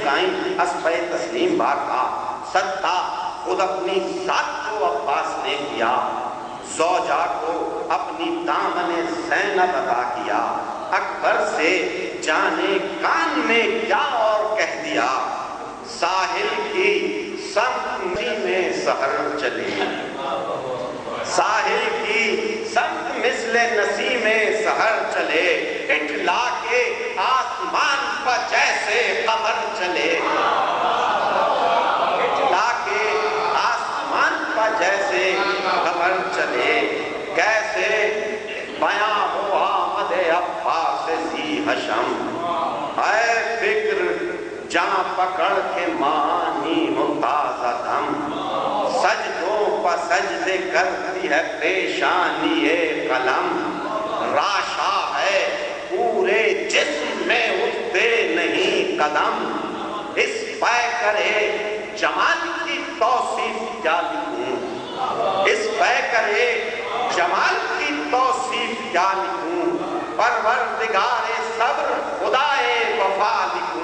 جھکائیں اسپہ تسلیم بارگاہ، صدقہ خود اپنی ذات کو عباس نے کیا، زوجہ کو اپنی دامن زینب عطا کیا، اکبر سے جانے کان میں کیا اور کہہ دیا، ساحل کی سمت میں سحر چلی، ساحل کی سمت مثل نسیم سحر چلے، اٹھلا کے آسمان پر جیسے قمر چلے، اٹھلا کے آسمان پر جیسے قمر چلے، کیسے بیاں ہو آمد عباس ذی حشم، اے فکر جہاں پکڑ کے مانی ہو تازہ دم، سجدوں پر سجدے کرتی ہے پیشانی قلم، راشا ہے پورے جسم میں اٹھتے نہیں قدم، اس پیکرے جمال کی توصیف کیا لکھوں، اس پیکرے جمال کی توصیف کیا لکھوں، پروردگار صبر خدائے وفا لکھوں،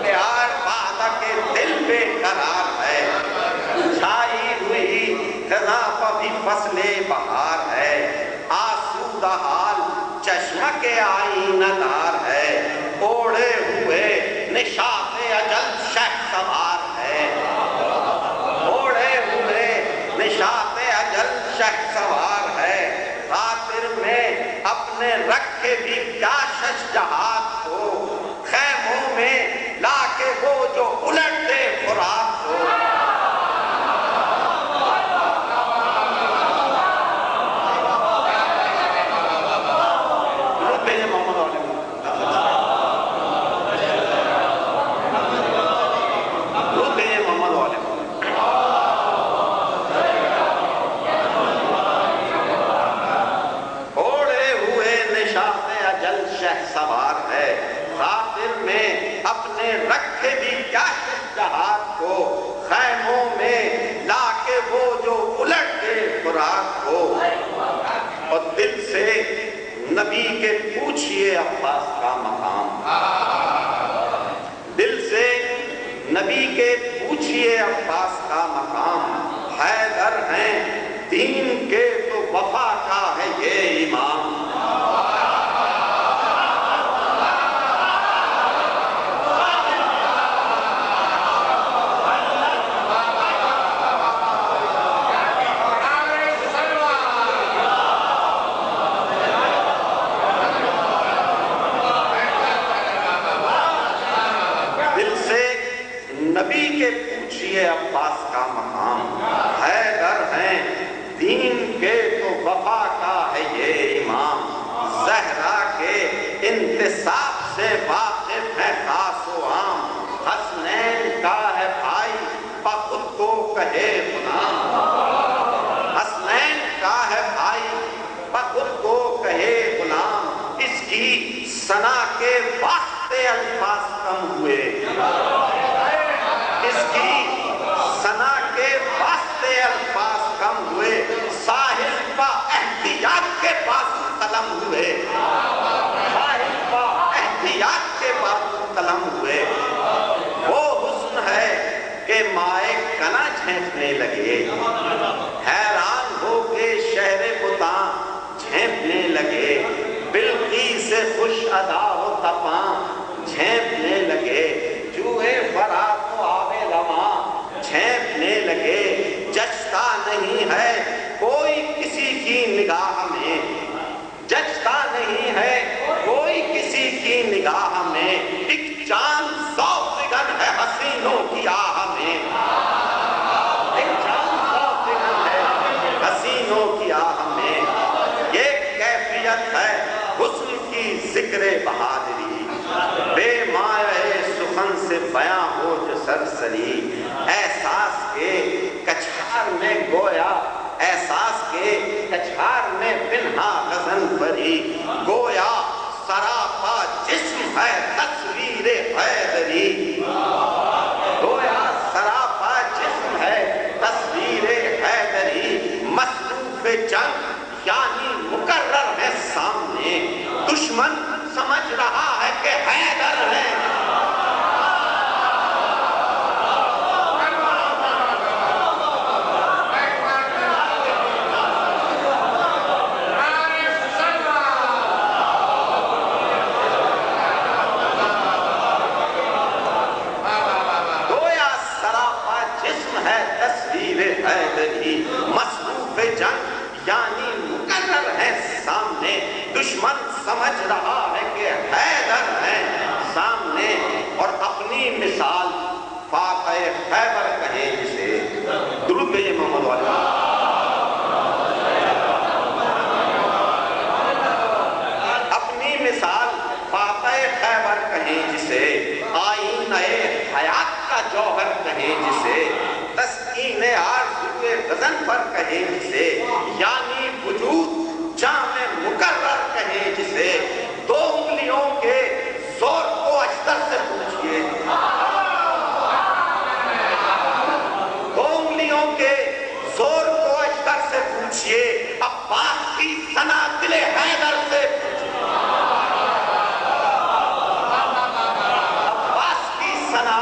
پیار وعدہ کے دل بے قرار ہے، چھائی ہوئی خزاں پر بھی فصل بہار ہے، آسودہ حال چشمہ کے آئینہ دار ہے، اوڑے ہوئے نشاط اجل شہ سوار ہے، اوڑے ہوئے نشاط اجل شہ سوار ہے، خاطر میں اپنے رکھے بھی کیا شجاعت ہو، خیموں میں لا کے وہ جو الٹتے فرات ہو، اوڑے ہوئے نشاط اجل شہ سوار ہے، خاطر میں اپنے رکھے بھی کیا شجاعت کو، خیموں میں لا کے وہ جو الٹتے فرات ہو، اور دل سے نبی کے پوچھئے عباس کا مقام، دل سے نبی کے پوچھئے عباس کا مقام، حیدر ہیں دین کے تو وفا کا ہے یہ امام، نبی کے پوچھئے عباس کا مقام، حیدر ہیں دین کے تو وفا کا ہے یہ امام، زہرا کے انتصاب سے واقف ہے خاص و عام، حسنین کا ہے بھائی بخود کو کہے غلام، حسنین کا ہے بھائی بخود کو کہے غلام، اس کی ثنا کے واسطے الفاظ کم ہوئے، اس کی ثنا کے واسطے الفاظ کم ہوئے، ساحل پا احتیاط کے بازو قلم ہوئے، ساحل پا احتیاط کے بازو قلم ہوئے، وہ حسن ہے کہ مائے کنا جھینپنے لگے، حیران ہو کے شہر بتاں جھینپنے لگے، بلقیس سے خوش ادا و تپاں جھینپنے لگے، جوئے فرات و آوے رواں جھینپنے لگے، جچتا نہیں ہے کوئی کسی کی نگاہ میں، جچتا نہیں ہے کوئی کسی کی نگاہ میں، ایک چاند سوزگن ہے حسینوں کی آہ میں، ایک چاند سوزگن ہے حسینوں کی آہ میں، یہ کیفیت ہے حسن کی ذکر بہادری، بے مائع سخن سے بیاں ہو جو سرسری، احساس کے کچھار میں گویا، احساس کے کچھار میں پنہا غزن بری، گویا سراپا جسم ہے تصویر حیدری، گویا سراپا جسم ہے تصویر حیدری، مصروف جنگ یعنی مقرر ہے سامنے، دشمن سمجھ رہا ہے کہ حیدر ہے. حیدری مصروف جنگ یعنی مقرر ہے سامنے. دشمن سمجھ رہا ہے کہ حیدر ہے سامنے. اور اپنی مثال فاتح خیبر کہیں جسے. درود بھیجئے محمد والا. اپنی مثال فاتح خیبر کہیں جسے. آئینہ حیات کا جوہر کہیں جسے. تسکین آرزوئے غزن پر کہیں جسے. یعنی وجود جامع مقرر کہیں جسے. دو انگلیوں کے زور کو اشتر سے پوچھئے. دو انگلیوں کے زور کو اشتر سے پوچھئے. عباس کی ثنا دل حیدر سے پوچھئے. عباس کی ثنا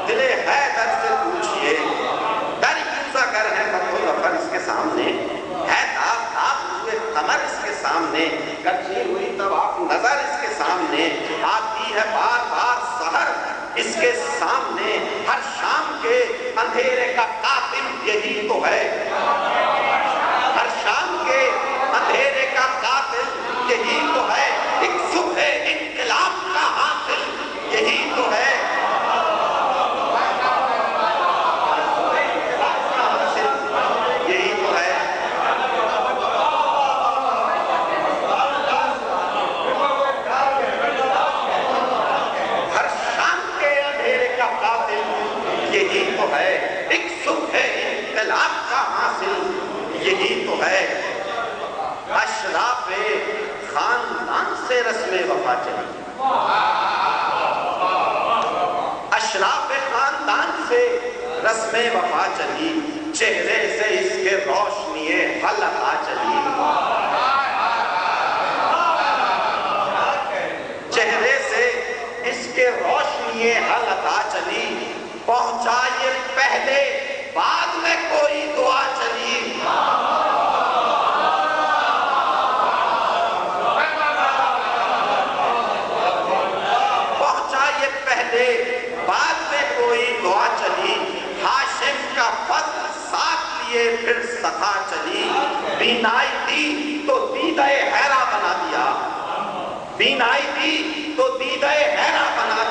دل حیدر سے پوچھئے. اس کے سامنے ہے تاب ہوئے قمر اس کے سامنے. کچھی ہوئی طواف نظر اس کے سامنے. آتی ہے بار بار سحر اس کے سامنے. ہر شام کے اندھیرے کا قاتل یہی تو ہے. ہر شام کے اندھیرے کا قاتل یہی تو ہے. ایک صبح انقلاب کا حاصل یہی تو ہے. یہی تو ہے. اشراف خاندان سے رسم وفا چلی. اشراف خاندان سے رسم وفا چلی. چہرے سے اس کے روشنی حلقہ چلی. چہرے سے اس کے روشنی حلقہ چلی. پہنچا یہ پہلے بعد میں کوئی دعا چلی. پہنچا یہ پہلے بعد میں کوئی دعا چلی. ہاشم کا فضل ساتھ لیے پھر سخا چلی. بینائی تھی تو دیدہ حیرہ بنا دیا. بینائی تھی تو دیدہ حیرہ بنا